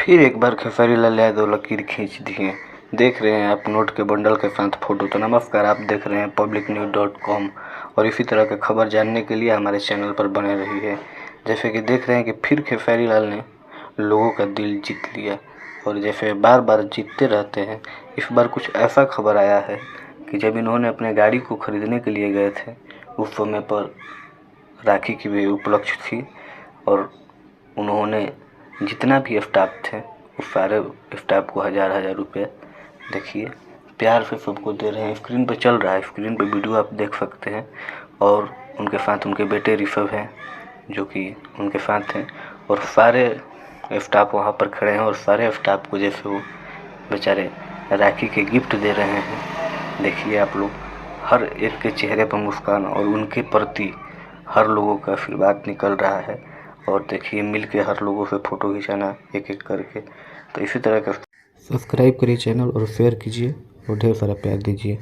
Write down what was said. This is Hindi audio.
फिर एक बार खेसारी लाल यादव लकीर खींच दिए। देख रहे हैं आप नोट के बंडल के साथ फोटो। तो नमस्कार, आप देख रहे हैं publicnews.com और इसी तरह के खबर जानने के लिए हमारे चैनल पर बने रहिए। जैसे कि देख रहे हैं कि फिर खेसारी लाल ने लोगों का दिल जीत लिया और जैसे बार बार जीतते रहते हैं, इस बार कुछ ऐसा खबर आया है कि जब इन्होंने अपने गाड़ी को खरीदने के लिए गए थे, उस समय पर राखी की भी उपलक्ष्य थी और उन्होंने जितना भी स्टाफ थे उस सारे स्टाफ को हज़ार रुपये देखिए प्यार से सबको दे रहे हैं। स्क्रीन पे चल रहा है, स्क्रीन पे वीडियो आप देख सकते हैं। और उनके साथ उनके बेटे ऋषभ हैं जो कि उनके साथ हैं और सारे स्टाफ वहाँ पर खड़े हैं और सारे स्टाफ को जैसे वो बेचारे राखी के गिफ्ट दे रहे हैं। देखिए आप लोग, हर एक के चेहरे पर मुस्कान और उनके प्रति हर लोगों का आशीर्वाद निकल रहा है। और देखिए मिल के हर लोगों से फ़ोटो खिंचाना एक एक करके। तो इसी तरह का सब्सक्राइब करिए चैनल और शेयर कीजिए और ढेर सारा प्यार दीजिए।